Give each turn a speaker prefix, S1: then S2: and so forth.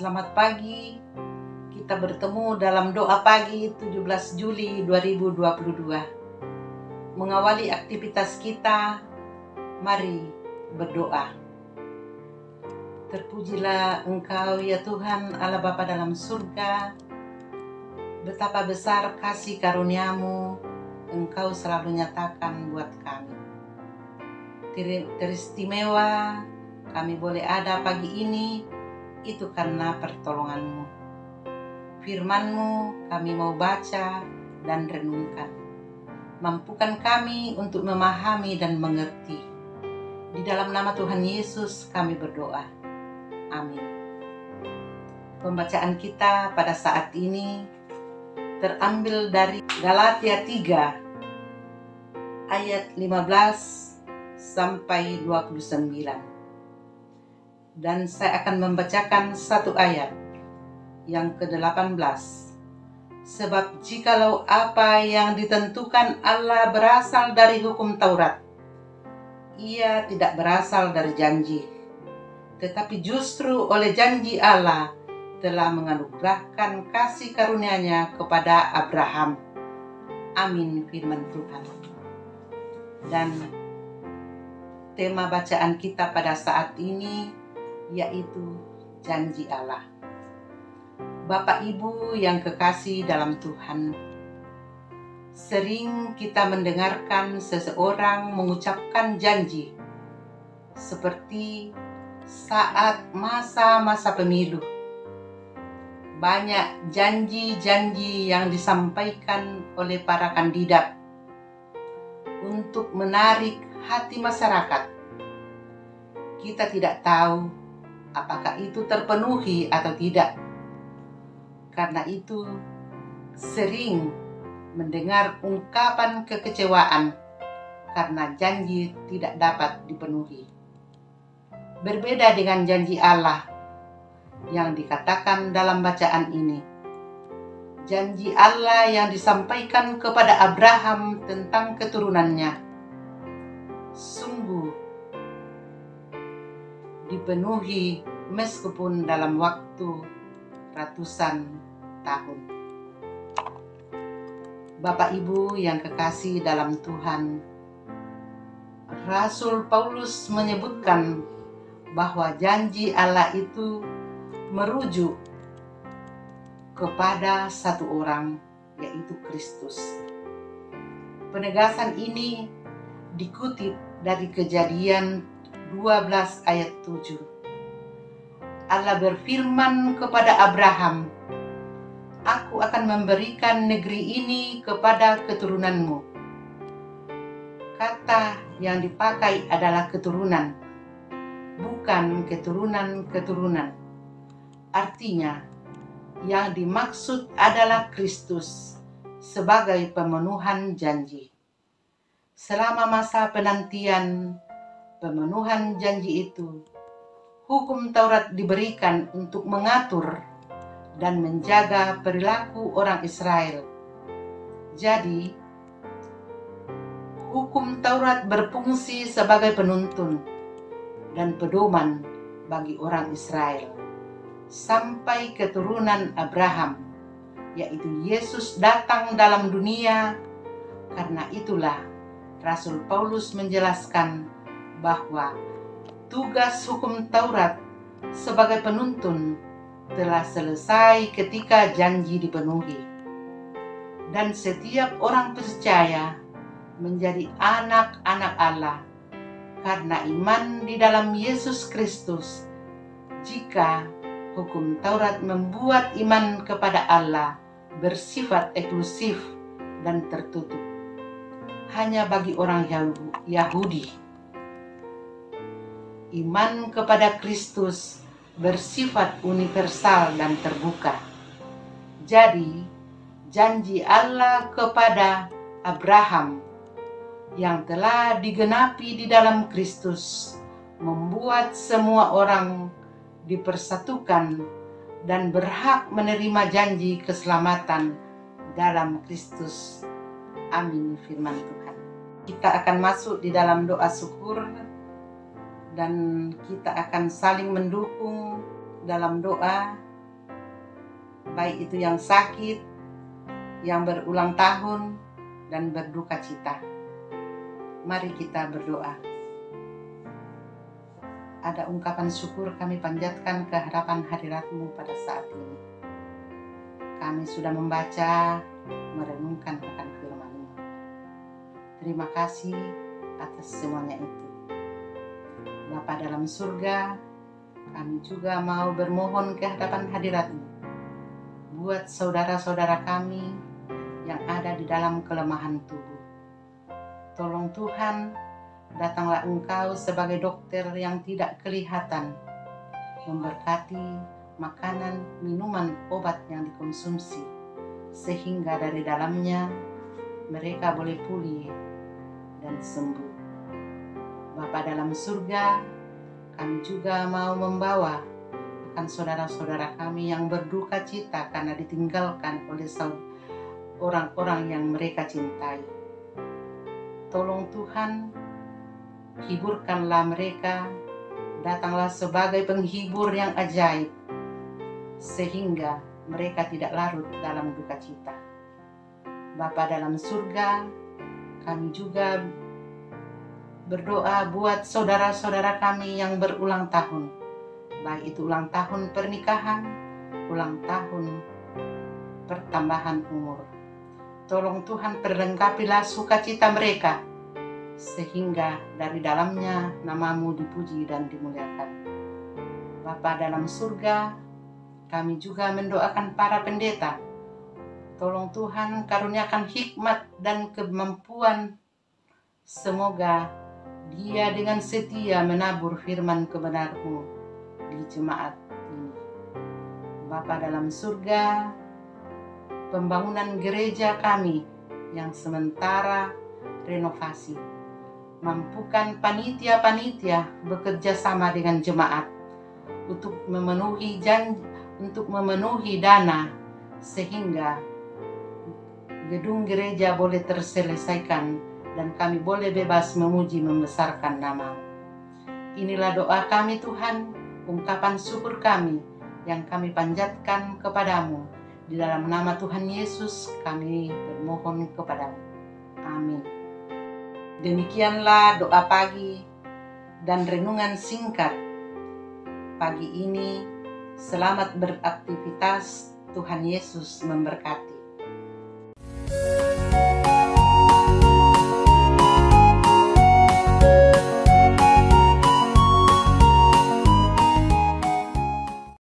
S1: Selamat pagi. Kita bertemu dalam doa pagi 17 Juli 2022. Mengawali aktivitas kita, mari berdoa. Terpujilah Engkau ya Tuhan Allah Bapa dalam surga. Betapa besar kasih karunia-Mu Engkau selalu nyatakan buat kami. Teristimewa kami boleh ada pagi ini, itu karena pertolongan-Mu. Firman-Mu kami mau baca dan renungkan. Mampukan kami untuk memahami dan mengerti. Di dalam nama Tuhan Yesus kami berdoa. Amin. Pembacaan kita pada saat ini terambil dari Galatia 3 ayat 15 sampai 29. Dan saya akan membacakan satu ayat yang ke-18. Sebab jikalau apa yang ditentukan Allah berasal dari hukum Taurat, ia tidak berasal dari janji, tetapi justru oleh janji Allah telah menganugerahkan kasih karunia-Nya kepada Abraham. Amin, firman Tuhan. Dan tema bacaan kita pada saat ini yaitu janji Allah. Bapak Ibu yang kekasih dalam Tuhan, sering kita mendengarkan seseorang mengucapkan janji seperti saat masa-masa pemilu. Banyak janji-janji yang disampaikan oleh para kandidat untuk menarik hati masyarakat. Kita tidak tahu apakah itu terpenuhi atau tidak. Karena itu, sering mendengar ungkapan kekecewaan karena janji tidak dapat dipenuhi. Berbeda dengan janji Allah yang dikatakan dalam bacaan ini. Janji Allah yang disampaikan kepada Abraham tentang keturunannya sungguh dipenuhi meskipun dalam waktu ratusan tahun. Bapak Ibu yang kekasih dalam Tuhan, Rasul Paulus menyebutkan bahwa janji Allah itu merujuk kepada satu orang, yaitu Kristus. Penegasan ini dikutip dari Kejadian 12 ayat 7. Allah berfirman kepada Abraham, "Aku akan memberikan negeri ini kepada keturunanmu." Kata yang dipakai adalah keturunan, bukan keturunan-keturunan. Artinya, yang dimaksud adalah Kristus sebagai pemenuhan janji. Selama masa penantian pemenuhan janji itu, hukum Taurat diberikan untuk mengatur dan menjaga perilaku orang Israel. Jadi, hukum Taurat berfungsi sebagai penuntun dan pedoman bagi orang Israel sampai keturunan Abraham, yaitu Yesus datang dalam dunia. Karena itulah Rasul Paulus menjelaskan bahwa tugas hukum Taurat sebagai penuntun telah selesai ketika janji dipenuhi. Dan setiap orang percaya menjadi anak-anak Allah karena iman di dalam Yesus Kristus. Jika hukum Taurat membuat iman kepada Allah bersifat eksklusif dan tertutup hanya bagi orang Yahudi, iman kepada Kristus bersifat universal dan terbuka. Jadi, janji Allah kepada Abraham yang telah digenapi di dalam Kristus membuat semua orang dipersatukan dan berhak menerima janji keselamatan dalam Kristus. Amin, firman Tuhan. Kita akan masuk di dalam doa syukur dan kita akan saling mendukung dalam doa baik itu yang sakit, yang berulang tahun, dan berduka cita. Mari kita berdoa. Ada ungkapan syukur kami panjatkan ke hadapan hadirat-Mu pada saat ini. Kami sudah membaca, merenungkan akan firman-Mu. Terima kasih atas semuanya itu. Bapa dalam surga, kami juga mau bermohon ke hadapan hadirat-Mu. Buat saudara-saudara kami yang ada di dalam kelemahan tubuh. Tolong Tuhan, datanglah Engkau sebagai dokter yang tidak kelihatan, memberkati makanan, minuman, obat yang dikonsumsi, sehingga dari dalamnya mereka boleh pulih dan sembuh. Bapa dalam surga, kami juga mau membawa akan saudara-saudara kami yang berduka cita karena ditinggalkan oleh orang-orang yang mereka cintai. Tolong Tuhan, hiburkanlah mereka, datanglah sebagai penghibur yang ajaib, sehingga mereka tidak larut dalam duka cita. Bapa dalam surga, kami juga berdoa buat saudara-saudara kami yang berulang tahun, baik itu ulang tahun pernikahan, ulang tahun pertambahan umur. Tolong Tuhan perlengkapilah sukacita mereka, sehingga dari dalamnya nama-Mu dipuji dan dimuliakan. Bapa dalam surga, kami juga mendoakan para pendeta. Tolong Tuhan karuniakan hikmat dan kemampuan. Semoga dia dengan setia menabur firman kebenar-Mu di jemaat ini. Bapa dalam surga, pembangunan gereja kami yang sementara renovasi. Mampukan panitia-panitia bekerja sama dengan jemaat untuk memenuhi janji, untuk memenuhi dana, sehingga gedung gereja boleh terselesaikan dan kami boleh bebas memuji membesarkan nama-Mu. Inilah doa kami Tuhan, ungkapan syukur kami yang kami panjatkan kepadamu. Di dalam nama Tuhan Yesus kami bermohon kepadamu. Amin. Demikianlah doa pagi dan renungan singkat pagi ini. Selamat beraktivitas, Tuhan Yesus memberkati.